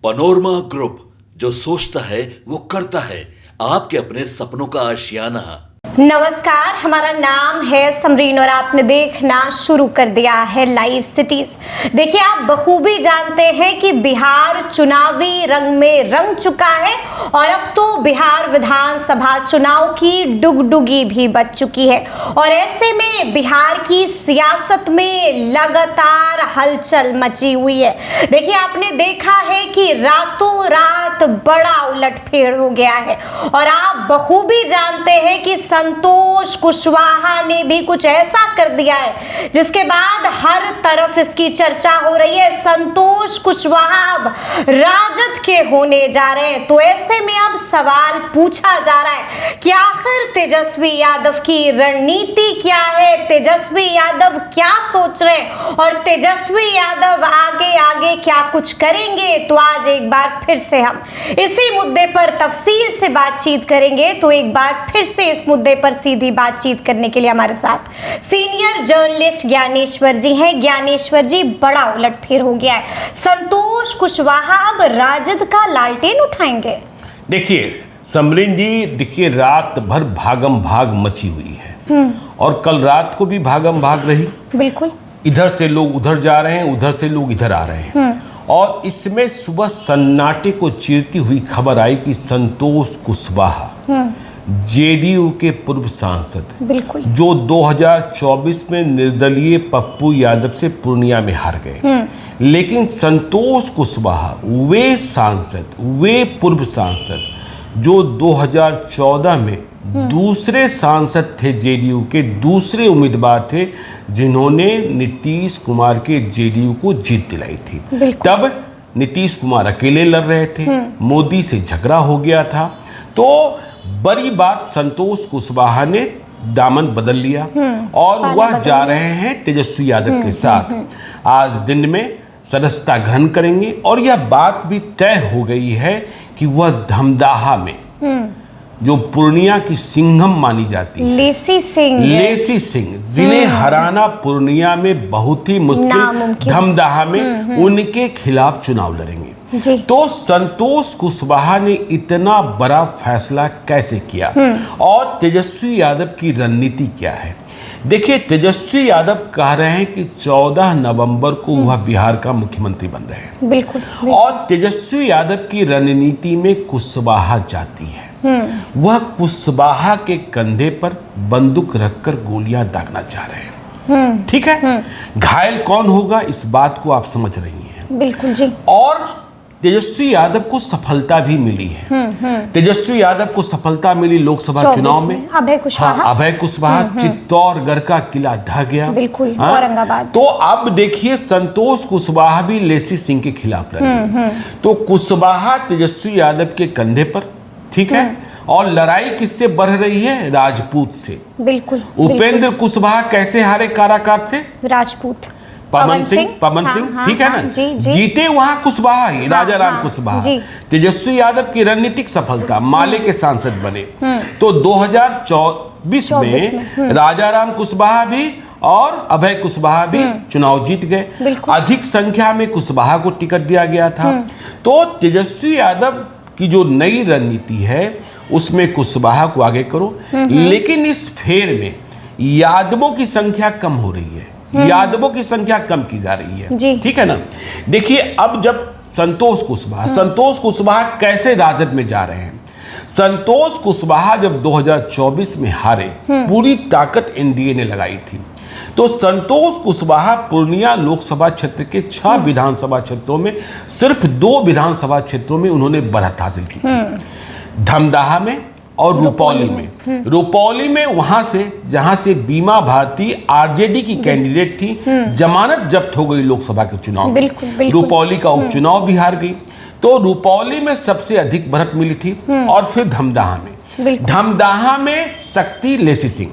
Panorama group, जो सोचता है वो करता है। आपके अपने सपनों का आशियाना। नमस्कार, हमारा नाम है समरीन और आपने देखना शुरू कर दिया है लाइव सिटीज। देखिए, आप बखूबी जानते हैं कि बिहार चुनावी रंग में रंग चुका है और अब तो बिहार विधानसभा चुनाव की डुगडुगी भी बच चुकी है और ऐसे में बिहार की सियासत में लगातार हलचल मची हुई है। देखिए, आपने देखा है कि रातों रात बड़ा उलटफेर हो गया है और आप बखूबी जानते हैं कि संतोष कुशवाहा ने भी कुछ ऐसा कर दिया है जिसके बाद हर तरफ इसकी चर्चा हो रही है। संतोष कुशवाहा अब राजद के होने जा रहे हैं। तो ऐसे में अब सवाल पूछा जा रहा है कि आखिर तेजस्वी यादव की रणनीति क्या है, तेजस्वी यादव क्या सोच रहे हैं और तेजस्वी यादव आगे आगे क्या कुछ करेंगे। तो आज एक बार फिर से हम इसी मुद्दे पर तफसील से बातचीत करेंगे। तो एक बार फिर से इस मुद्दे पर सीधी बातचीत करने के लिए हमारे साथ सीनियर जर्नलिस्ट ज्ञानेश्वर जी हैं। ज्ञानेश्वर जी, बड़ा उलटफेर हो गया है, संतोष कुशवाहा अब राजद का लालटेन उठाएंगे। देखिए समरीन जी, देखिए रात भर भागम भाग मची हुई है और कल रात को भी भागम भाग रही। बिल्कुल, इधर से लोग उधर जा रहे हैं, उधर से लोग इधर आ रहे हैं और इसमें सुबह सन्नाटे को चीरती हुई खबर आई कि संतोष कुशवाहा जेडीयू के पूर्व सांसद, बिल्कुल, जो 2024 में निर्दलीय पप्पू यादव से पूर्णिया में हार गए, लेकिन संतोष कुशवाहा वे सांसद, वे पूर्व सांसद जो 2014 में दूसरे सांसद थे, जेडीयू के दूसरे उम्मीदवार थे जिन्होंने नीतीश कुमार के जेडीयू को जीत दिलाई थी। तब नीतीश कुमार अकेले लड़ रहे थे, मोदी से झगड़ा हो गया था। तो बड़ी बात, संतोष कुशवाहा ने दामन बदल लिया और वह जा रहे हैं तेजस्वी यादव के साथ। आज दिन में सदस्यता ग्रहण करेंगे और यह बात भी तय हो गई है कि वह धमदाहा में, जो पूर्णिया की सिंघम मानी जाती है, लेसी सिंह जिन्हें हराना पूर्णिया में बहुत ही मुश्किल, धमदाहा में उनके खिलाफ चुनाव लड़ेंगे जी। तो संतोष कुशवाहा ने इतना बड़ा फैसला कैसे किया और तेजस्वी यादव की रणनीति क्या है? देखिए, तेजस्वी यादव कह रहे हैं कि 14 नवंबर को वह बिहार का मुख्यमंत्री बन रहे हैं। बिल्कुल। और तेजस्वी यादव की रणनीति में कुशवाहा जाती है। वह कुशवाहा के कंधे पर बंदूक रखकर गोलियां दागना चाह रहे हैं। ठीक है, घायल कौन होगा इस बात को आप समझ रही हैं। बिल्कुल जी। और तेजस्वी यादव को सफलता भी मिली है। तेजस्वी यादव को सफलता मिली लोकसभा चुनाव में। अभय कुशवाहा चित्तौड़गढ़ का किला ढह गया। बिल्कुल, औरंगाबाद। तो अब देखिए, संतोष कुशवाहा भी लेसी सिंह के खिलाफ लड़े। तो कुशवाहा तेजस्वी यादव के कंधे पर, ठीक है, और लड़ाई किससे बढ़ रही है? राजपूत से। बिल्कुल। उपेंद्र कुशवाहा कैसे हारे काराकाट से? राजपूत। पवन सिंह, ठीक है ना, जीते वहां कुशवाहा ही, राजा राम कुशवाहा। तेजस्वी यादव की रणनीतिक सफलता, माले के सांसद बने। तो 2024 में राजा राम कुशवाहा भी और अभय कुशवाहा भी चुनाव जीत गए। अधिक संख्या में कुशवाहा को टिकट दिया गया था। तो तेजस्वी यादव की जो नई रणनीति है उसमें कुशवाहा को आगे करो, लेकिन इस फेर में यादवों की संख्या कम हो रही है, यादवों की संख्या कम की जा रही है। ठीक है ना। देखिए, अब जब संतोष कुशवाहा कैसे राजद में जा रहे हैं? संतोष कुशवाहा जब 2024 में हारे, पूरी ताकत एनडीए ने लगाई थी। तो संतोष कुशवाहा पूर्णिया लोकसभा क्षेत्र के 6 विधानसभा क्षेत्रों में सिर्फ 2 विधानसभा क्षेत्रों में उन्होंने बढ़त हासिल की थी, धमदाहा में और रुपौली में वहां से जहां से बीमा भारती आरजेडी की कैंडिडेट थी, जमानत जब्त हो गई लोकसभा के चुनाव में। रुपौली का उपचुनाव भी हार गई। तो रुपौली में सबसे अधिक बढ़त मिली थी और फिर धमदाहा में शक्ति लेसी सिंह।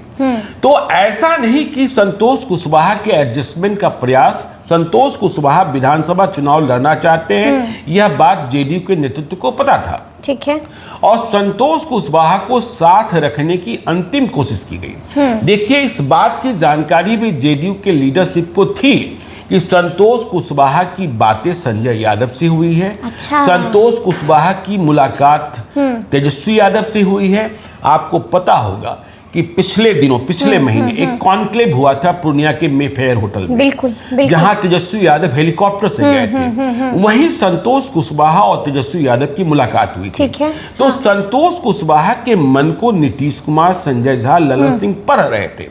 तो ऐसा नहीं कि संतोष कुशवाहा के एडजस्टमेंट का प्रयास, संतोष कुशवाहा विधानसभा चुनाव लड़ना चाहते हैं, यह बात जेडीयू के नेतृत्व को पता था। ठीक है, और संतोष कुशवाहा को साथ रखने की अंतिम कोशिश की गई। देखिए, इस बात की जानकारी भी जेडीयू के लीडरशिप को थी कि संतोष कुशवाहा की बातें संजय यादव से हुई है। अच्छा। संतोष कुशवाहा की मुलाकात तेजस्वी यादव से हुई है। आपको पता होगा कि पिछले महीने एक कॉन्क्लेव हुआ था पूर्णिया के मेफेयर होटल में, बिल्कुल, बिल्कुल। जहां तेजस्वी यादव हेलीकॉप्टर से गए थे। वहीं संतोष कुशवाहा और तेजस्वी यादव की मुलाकात हुई थी। ठीक है। तो संतोष कुशवाहा के मन को नीतीश कुमार, संजय झा, ललन सिंह पढ़ रहे थे।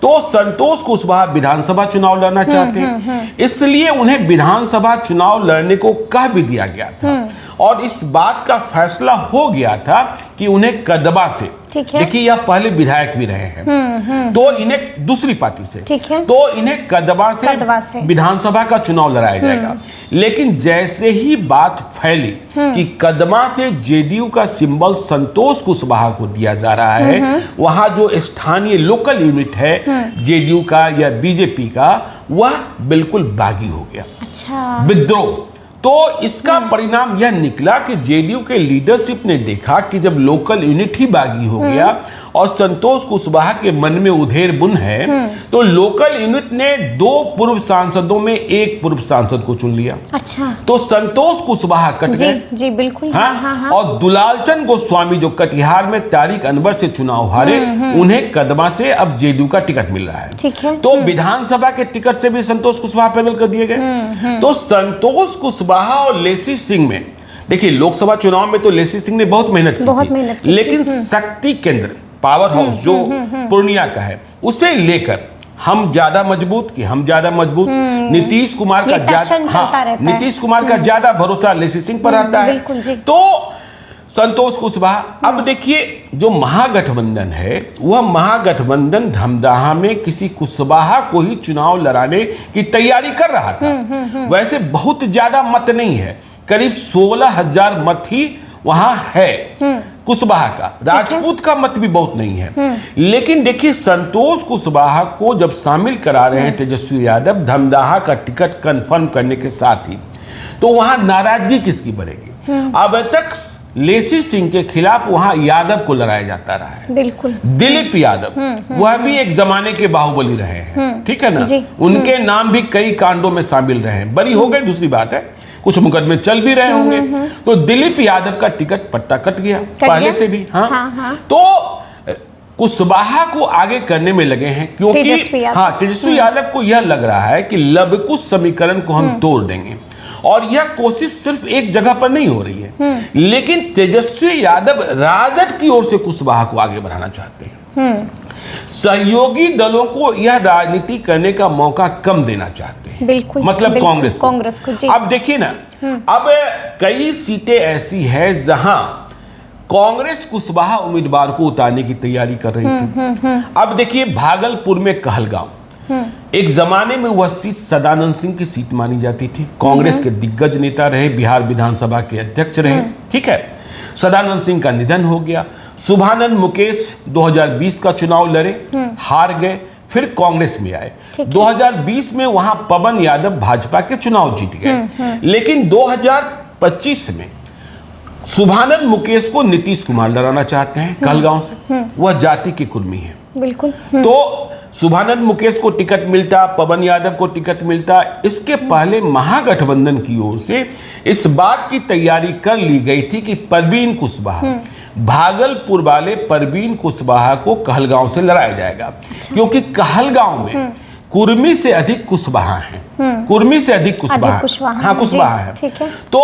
तो संतोष कुशवाहा विधानसभा चुनाव लड़ना चाहते हैं, इसलिए उन्हें विधानसभा चुनाव लड़ने को कह भी दिया गया था। और इस बात का फैसला हो गया था कि उन्हें कदवा से, देखिए यह पहले विधायक भी रहे हैं, तो इन्हें दूसरी पार्टी से, ठीक है, तो इन्हें कदवा से विधानसभा का चुनाव लड़ाया जाएगा। लेकिन जैसे ही बात फैली कि कदवा से जेडीयू का सिंबल संतोष कुशवाहा को दिया जा रहा है, वहां जो स्थानीय लोकल यूनिट है जेडीयू का या बीजेपी का, वह बिल्कुल बागी हो गया। अच्छा। विद्रोह। तो इसका परिणाम यह निकला कि जेडीयू के लीडरशिप ने देखा कि जब लोकल यूनिट ही बागी हो गया और संतोष कुशवाहा के मन में उधेर बुन है, तो लोकल यूनिट ने 2 पूर्व सांसदों में 1 पूर्व सांसद को चुन लिया। अच्छा। तो संतोष कुशवाहा कट गए। जी बिल्कुल। हाँ? और दुलालचंद गोस्वामी जो कटिहार में तारिक अनवर से चुनाव हारे, उन्हें कदमा से अब जेडीयू का टिकट मिल रहा है। ठीक है। तो विधानसभा के टिकट से भी संतोष कुशवाहा पैनल कर दिए गए। तो संतोष कुशवाहा और लेसी सिंह में, देखिए लोकसभा चुनाव में तो लेसी सिंह ने बहुत मेहनत की थी, लेकिन शक्ति केंद्र, पावर हाउस जो पूर्णिया का है, उसे लेकर हम ज्यादा मजबूत नीतीश कुमार का नीतीश कुमार का ज्यादा भरोसा लेसी सिंह पर आता है। तो संतोष कुशवाहा, अब देखिए जो महागठबंधन है, वह महागठबंधन धमदाहा में किसी कुशवाहा को ही चुनाव लड़ाने की तैयारी कर रहा था। वैसे बहुत ज्यादा मत नहीं है, करीब 16,000 मत ही वहां है कुशवाहा का। राजपूत का मत भी बहुत नहीं है। लेकिन देखिए संतोष कुशवाहा को जब शामिल करा रहे हैं तेजस्वी यादव धमदाहा का टिकट कंफर्म करने के साथ ही, तो वहां नाराजगी किसकी बढ़ेगी? अब तक लेसी सिंह के खिलाफ वहां यादव को लड़ाया जाता रहा है। बिल्कुल। दिलीप यादव, वह भी एक जमाने के बाहुबली रहे हैं, ठीक है ना? उनके नाम भी कई कांडों में शामिल रहे हैं। बरी हो गए दूसरी बात है, कुछ मुकदमे चल भी रहे होंगे। तो दिलीप यादव का टिकट पट्टा कट गया पहले से भी। हाँ। तो कुशवाहा को आगे करने में लगे हैं, क्योंकि तेजस्वी यादव को यह लग रहा है कि लवकुश समीकरण को हम तोड़ देंगे। और यह कोशिश सिर्फ एक जगह पर नहीं हो रही है, लेकिन तेजस्वी यादव राजद की ओर से कुशवाहा को आगे बढ़ाना चाहते हैं। सहयोगी दलों को यह राजनीति करने का मौका कम देना चाहते हैं। बिल्कुल। मतलब कांग्रेस को। जी। अब देखिए ना, अब कई सीटें ऐसी है जहां कांग्रेस कुशवाहा उम्मीदवार को उतारने की तैयारी कर रही थी। अब देखिए भागलपुर में कहलगांव, एक जमाने में वह सीट सदानंद सिंह की सीट मानी जाती थी। कांग्रेस के दिग्गज नेता रहे, बिहार विधानसभा के अध्यक्ष रहे, ठीक है। सदानंद सिंह का निधन हो गया। शुभानंद मुकेश 2020 का चुनाव लड़े, हार गए, फिर कांग्रेस में आए। 2020 में वहां पवन यादव भाजपा के चुनाव जीत गए। लेकिन 2025 में शुभानंद मुकेश को नीतीश कुमार लड़ाना चाहते हैं कहलगांव से। वह जाति के कुर्मी है। बिल्कुल। तो शुभानंद मुकेश को टिकट मिलता, पवन यादव को टिकट मिलता। इसके पहले महागठबंधन की ओर से इस बात की तैयारी कर ली गई थी कि परवीन कुशवाहा, भागलपुर वाले परवीन कुशवाहा को कहलगांव से लड़ाया जाएगा। क्योंकि कहलगांव में कुर्मी से अधिक कुशवाहा हैं। कुर्मी से अधिक कुशवाहा है। ठीक है। तो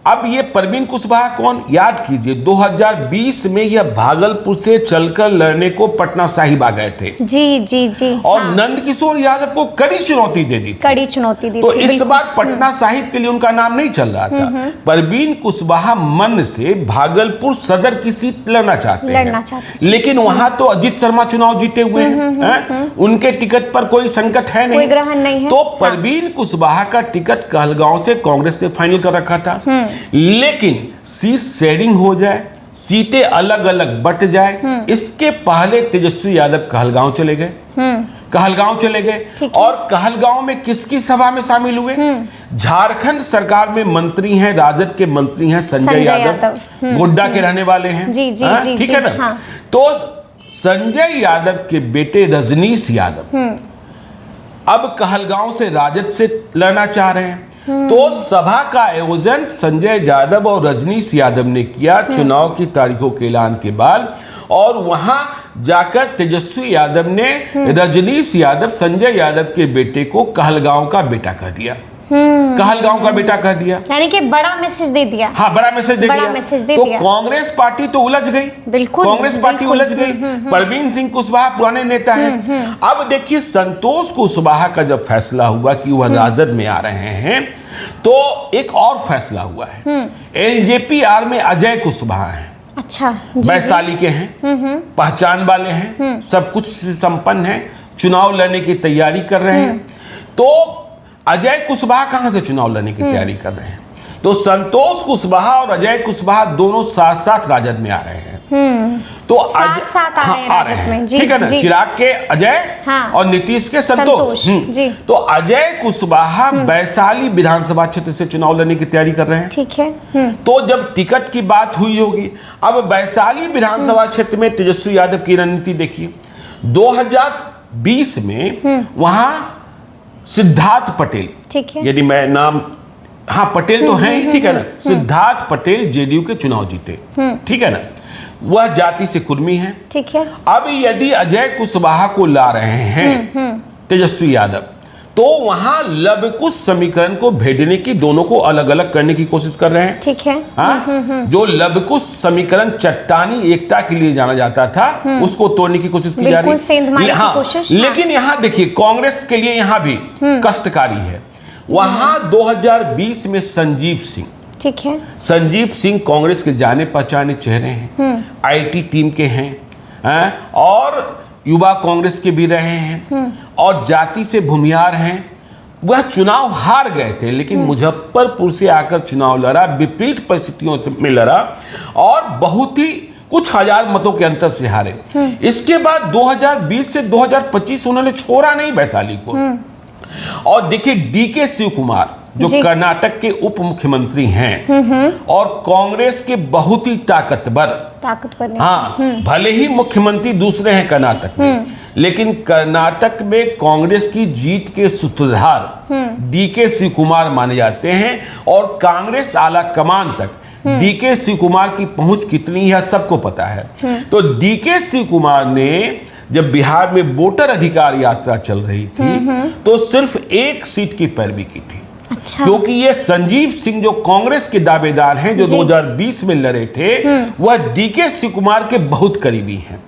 अब ये परवीन कुशवाहा कौन, याद कीजिए 2020 में यह भागलपुर से चलकर लड़ने को पटना साहिब आ गए थे। जी। और नंद किशोर यादव को कड़ी चुनौती दे दी थी। तो इस बार पटना साहिब के लिए उनका नाम नहीं चल रहा था। परवीन कुशवाहा मन से भागलपुर सदर की सीट लड़ना चाहते हैं। लेकिन वहां तो अजीत शर्मा चुनाव जीते हुए हैं। उनके टिकट पर कोई संकट है नहीं, कोई ग्रहण नहीं है। तो परवीन कुशवाहा का टिकट कहलगांव से कांग्रेस ने फाइनल कर रखा था। लेकिन सीट शेयरिंग हो जाए, सीटें अलग अलग बट जाए, इसके पहले तेजस्वी यादव कहलगांव चले गए। और कहलगांव में किसकी सभा में शामिल हुए? झारखंड सरकार में मंत्री हैं, राजद के मंत्री हैं संजय यादव, गोड्डा के रहने वाले हैं। ठीक है ना? तो संजय यादव के बेटे रजनीश यादव अब कहलगांव से राजद से लड़ना चाह रहे हैं। तो सभा का आयोजन संजय यादव और रजनीश यादव ने किया चुनाव की तारीखों के ऐलान के बाद, और वहां जाकर तेजस्वी यादव ने रजनीश यादव संजय यादव के बेटे को कहलगांव का बेटा कह दिया। कहलगांव का बेटा कह दिया, यानी कि बड़ा मैसेज दे दिया। हाँ, बड़ा मैसेज दे बड़ा दिया। मैसेज दे तो दिया। कांग्रेस पार्टी तो उलझ गई। बिल्कुल, कांग्रेस पार्टी बिल्कुल। उलझ गई। परवीन सिंह कुशवाहा पुराने नेता हैं। अब देखिए, संतोष कुशवाहा का जब फैसला हुआ कि वह राजद में आ रहे हैं, तो एक और फैसला हुआ है। एलजेपी-आर में अजय कुशवाहा हैं। अच्छा, वैशाली के हैं, पहचान वाले हैं, सब कुछ से संपन्न हैं, चुनाव लड़ने की तैयारी कर रहे हैं। तो अजय कुशवाहा कहां से चुनाव लड़ने की तैयारी कर रहे हैं? तो संतोष कुशवाहा और अजय कुशवाहा दोनों साथ साथ राजद में आ रहे हैं। तो साथ आ रहे हैं राजद में। जी, ठीक है ना, जी। चिराग के अजय, हाँ, और नीतीश के संतोष। जी। तो अजय कुशवाहा वैशाली विधानसभा क्षेत्र से चुनाव लड़ने की तैयारी कर रहे हैं। ठीक है। तो जब टिकट की बात हुई होगी, अब वैशाली विधानसभा क्षेत्र में तेजस्वी यादव की रणनीति देखिए। 2020 में वहां सिद्धार्थ पटेल, ठीक है, यदि मैं नाम, हाँ पटेल तो हैं ही, ठीक है ना, सिद्धार्थ पटेल जेडीयू के चुनाव जीते, ठीक है ना, वह जाति से कुर्मी हैं। ठीक है। अब यदि अजय कुशवाहा को ला रहे हैं तेजस्वी यादव, तो वहां लवकुश समीकरण को भेदने की, दोनों को अलग अलग करने की कोशिश कर रहे हैं। ठीक है। हाँ, जो लवकुश समीकरण चट्टानी एकता के लिए जाना जाता था, उसको तोड़ने की कोशिश की जा रही है। हाँ, कोशिश, लेकिन यहाँ देखिए, कांग्रेस के लिए यहाँ भी कष्टकारी है। वहां 2020 में संजीव सिंह, ठीक है, संजीव सिंह कांग्रेस के जाने पहचाने चेहरे हैं, आईटी टीम के हैं, और युवा कांग्रेस के भी रहे हैं, और जाति से भूमिहार हैं। वह चुनाव हार गए थे, लेकिन मुजफ्फरपुर से आकर चुनाव लड़ा, विपरीत परिस्थितियों में लड़ा, और बहुत ही कुछ हजार मतों के अंतर से हारे। इसके बाद 2020 से 2025 उन्होंने छोड़ा नहीं वैशाली को। और देखिए, डीके शिव कुमार जो कर्नाटक के उप मुख्यमंत्री हैं और कांग्रेस के बहुत ही ताकतवर, हाँ, भले ही मुख्यमंत्री दूसरे हैं कर्नाटक में, लेकिन कर्नाटक में कांग्रेस की जीत के सूत्रधार डीके शिव कुमार माने जाते हैं। और कांग्रेस आला कमान तक डीके शिव कुमार की पहुंच कितनी है सबको पता है। तो डीके शिव कुमार ने जब बिहार में वोटर अधिकार यात्रा चल रही थी, तो सिर्फ एक सीट की पैरवी की थी। अच्छा। क्योंकि ये संजीव सिंह जो कांग्रेस के दावेदार हैं, जो 2020 में लड़े थे, वह डीके शिव कुमार के बहुत करीबी हैं।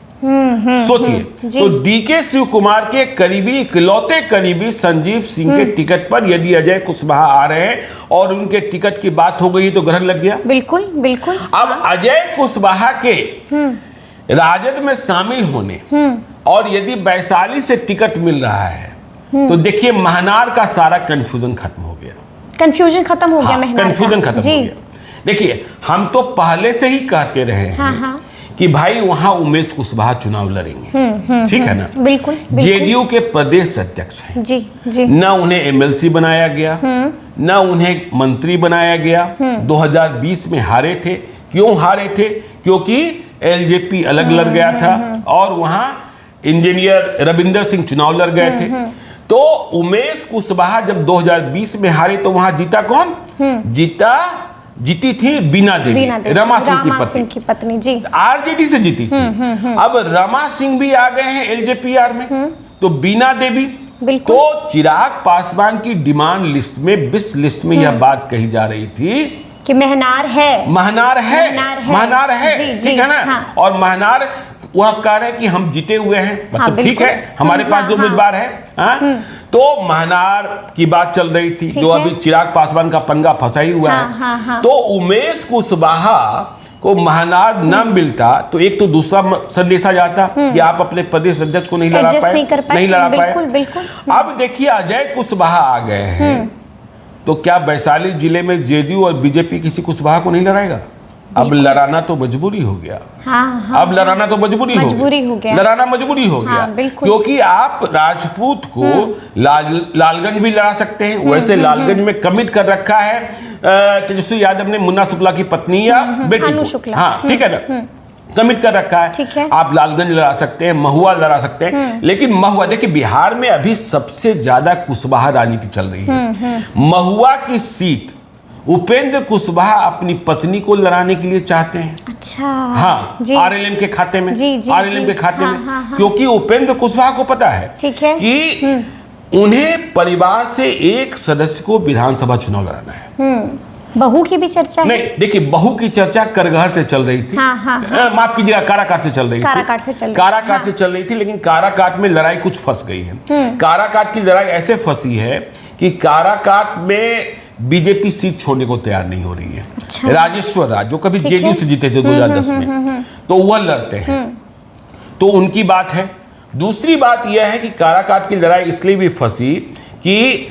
सोचिए, तो डीके शिव कुमार के करीबी, इकलौते करीबी संजीव सिंह के टिकट पर यदि अजय कुशवाहा आ रहे हैं और उनके टिकट की बात हो गई, तो ग्रहण लग गया। बिल्कुल, बिल्कुल। अब अजय कुशवाहा के राजद में शामिल होने, और यदि वैशाली से टिकट मिल रहा है, तो देखिए महनार का सारा कंफ्यूजन खत्म हो गया। कंफ्यूजन खत्म हो गया, कंफ्यूजन खत्म हो गया। देखिए, हम तो पहले से ही कहते रहे हैं कि भाई वहां उमेश कुशवाहा चुनाव लड़ेंगे, ठीक है ना। बिल्कुल, जेडीयू के प्रदेश अध्यक्ष हैं। जी, जी। न उन्हें एमएलसी बनाया गया, न उन्हें मंत्री बनाया गया। 2020 में हारे थे। क्यों हारे थे? क्योंकि एलजेपी अलग लड़ गया था, और वहां इंजीनियर रविंदर सिंह चुनाव लड़ गए थे। तो उमेश कुशवाहा जब 2020 में हारे, तो वहां जीता कौन? जीती थी बीना देवी, रमा सिंह की पत्नी, जी, आरजेडी से जीती थी। अब रमा सिंह भी आ गए हैं एलजेपी-आर में, तो बीना देवी। तो चिराग पासवान की डिमांड लिस्ट में, विश लिस्ट में यह बात कही जा रही थी कि महनार है, ठीक है ना। हाँ। और महनार वह कह रहे हैं कि हम जीते हुए हैं, मतलब ठीक है, हमारे पास जो उम्मीदवार है। तो महनार की बात चल रही थी, जो अभी चिराग पासवान का पंगा फंसा ही हुआ है। तो उमेश कुशवाहा को महनार न मिलता, तो एक तो दूसरा संदेशा जाता कि आप अपने प्रदेश अध्यक्ष को नहीं लड़ा पाए। अब देखिए, अजय कुशवाहा आ गए हैं, तो क्या वैशाली जिले में जेडीयू और बीजेपी किसी कुशवाहा को नहीं लड़ाएगा? अब लड़ाना तो मजबूरी हो गया। अब लड़ाना तो मजबूरी हो गया, लड़ाना मजबूरी हो गया। क्योंकि आप राजपूत को लालगंज भी लड़ा सकते हैं। वैसे लालगंज में कमिट कर रखा है तेजस्वी यादव ने मुन्ना शुक्ला की पत्नी या बेटी को। हाँ, ठीक है ना। कमिट कर रखा है। ठीक है। आप लालगंज लड़ा सकते हैं, महुआ लड़ा सकते हैं, लेकिन महुआ देखिए बिहार में अभी सबसे ज्यादा कुशवाहा राजनीति चल रही है। महुआ की सीट उपेंद्र कुशवाहा अपनी पत्नी को लड़ाने के लिए चाहते हैं। अच्छा। हाँ, जी। आरएलएम के खाते में, आरएलएम के खाते हाँ, में, हाँ, हाँ। क्योंकि उपेंद्र कुशवाहा को पता है ठीक है कि उन्हें परिवार से एक सदस्य को विधानसभा चुनाव लड़ाना है। बहू की भी चर्चा है? नहीं, देखिए बहू की चर्चा करगहर से चल रही थी। माफ कीजिएगा, काराकाट से चल रही थी। काराकाट से चल रही, काराकाट से चल रही थी, लेकिन काराकाट में लड़ाई कुछ फंस गई है। काराकाट की लड़ाई ऐसे फंसी है कि काराकाट में बीजेपी सीट छोड़ने को तैयार नहीं हो रही है। अच्छा। राजेश्वर राज जो कभी जेडीयू से जीते थे 2010 में, तो वह लड़ते हैं, तो उनकी बात है। दूसरी बात यह है कि काराकाट की लड़ाई इसलिए भी फंसी कि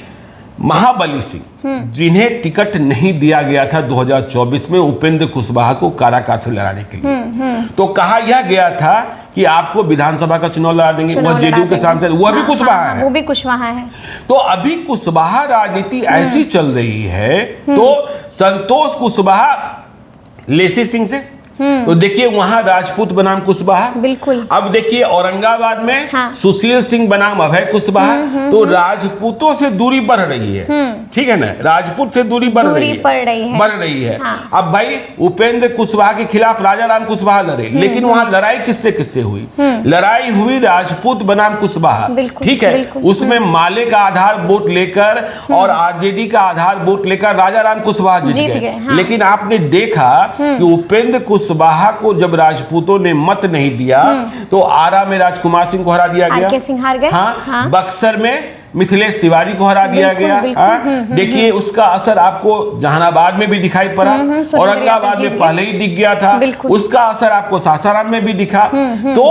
महाबली सिंह जिन्हें टिकट नहीं दिया गया था 2024 में उपेंद्र कुशवाहा को काराकाट से लड़ाने के लिए, तो कहा यह गया था कि आपको विधानसभा का चुनाव लड़ा देंगे। वह जेडीयू के सांसद, वह भी कुशवाहा है, वो भी कुशवाहा है। तो अभी कुशवाहा राजनीति ऐसी चल रही है। तो संतोष कुशवाहा लेसी सिंह से, तो देखिए वहां राजपूत बनाम कुशवाहा। बिल्कुल। अब देखिए औरंगाबाद में हाँ। सुशील सिंह बनाम अभय कुशवाहा। तो राजपूतों से दूरी बढ़ रही है, ठीक है ना, राजपूत से दूरी बढ़ रही है। हाँ। अब भाई उपेंद्र कुशवाहा के खिलाफ राजा राम कुशवाहा लड़े, लेकिन वहां लड़ाई किससे हुई? लड़ाई हुई राजपूत बनाम कुशवाहा, ठीक है। उसमें माले का आधार वोट लेकर और आरजेडी का आधार वोट लेकर राजा राम कुशवाहा जीत गए। लेकिन आपने देखा कि उपेंद्र कुशवाहा को जब राजपूतों ने मत नहीं दिया तो आरा में राजकुमार सिंह को हरा दिया गया, आर.के. सिंह हार गए। हाँ। बक्सर में मिथिलेश तिवारी को हरा दिया गया। देखिए उसका असर आपको जहानाबाद में भी दिखाई पड़ा, औरंगाबाद में पहले ही दिख गया था, उसका असर आपको सासाराम में भी दिखा। तो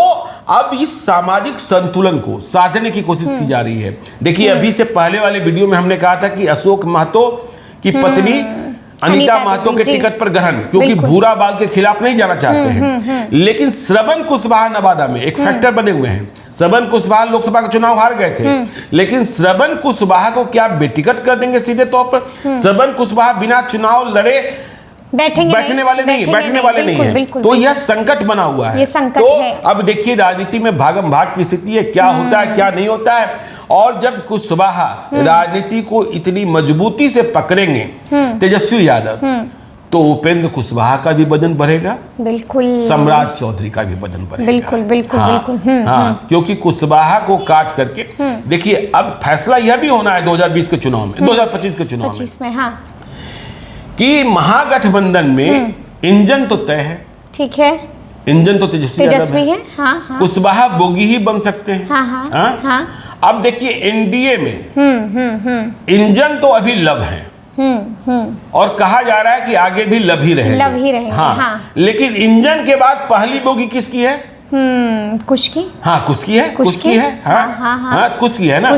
अब इस सामाजिक संतुलन को साधने की कोशिश की जा रही है। देखिए अभी से पहले वाले वीडियो में हमने कहा था कि अशोक महतो की पत्नी अनीता महतो के टिकट पर ग्रहण, क्योंकि भूरा बाल के खिलाफ नहीं जाना चाहते हैं। लेकिन श्रवण कुशवाहा नवादा में एक फैक्टर बने हुए हैं। श्रवण कुशवाहा लोकसभा का चुनाव हार गए थे, लेकिन श्रवण कुशवाहा को क्या बेटिकट कर देंगे सीधे तौर पर? श्रवण कुशवाहा बिना चुनाव लड़े बैठने वाले नहीं है। तो यह संकट बना हुआ है। तो अब देखिए राजनीति में भागम भाग की स्थिति है, क्या होता है क्या नहीं होता है। और जब कुशवाहा राजनीति को इतनी मजबूती से पकड़ेंगे तेजस्वी यादव, तो उपेंद्र कुशवाहा का भी वजन बढ़ेगा, बिल्कुल, सम्राट चौधरी का भी वजन बढ़ेगा, बिल्कुल बिल्कुल बिल्कुल। हाँ, क्योंकि कुशवाहा को काट करके देखिए अब फैसला यह भी होना है 2020 के चुनाव में, 2025 के चुनाव में, हाँ, कि महागठबंधन में इंजन तो तय है, ठीक है, इंजन तो तेजस्वी है, हाँ। कुशवाहा बोगी ही बन सकते हैं। हाँ। अब देखिए एनडीए में इंजन तो अभी लव है, और कहा जा रहा है कि आगे भी लव ही रहेंगे। हाँ। लेकिन इंजन के बाद पहली बोगी किसकी है? कुश की। हाँ, कुश की है, कुश की है, हाँ, कुश की है ना।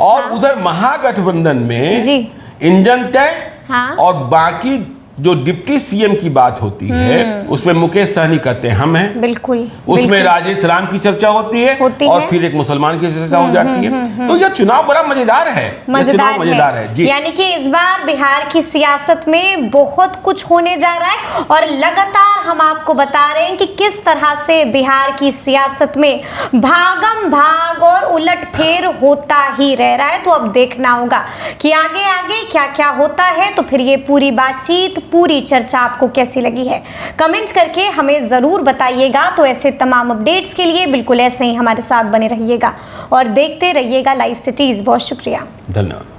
और उधर महागठबंधन में इंजन तय, और बाकी जो डिप्टी सीएम की बात होती है उसमें मुकेश सहनी कहते हैं हम हैं, बिल्कुल, उसमें राजेश राम की चर्चा होती है और फिर एक मुसलमान की चर्चा हो जाती है। तो यह चुनाव बड़ा मजेदार है, मजेदार है जी। यानी कि इस बार बिहार की सियासत में बहुत कुछ होने जा रहा है और लगातार हम आपको बता रहे हैं कि किस तरह से बिहार की सियासत में भागम भाग और उलटफेर होता ही रह रहा है। तो अब देखना होगा कि आगे आगे क्या क्या होता है। तो फिर ये पूरी बातचीत, पूरी चर्चा आपको कैसी लगी है, कमेंट करके हमें जरूर बताइएगा। तो ऐसे तमाम अपडेट्स के लिए बिल्कुल ऐसे ही हमारे साथ बने रहिएगा और देखते रहिएगा लाइव सिटीज। बहुत शुक्रिया, धन्यवाद।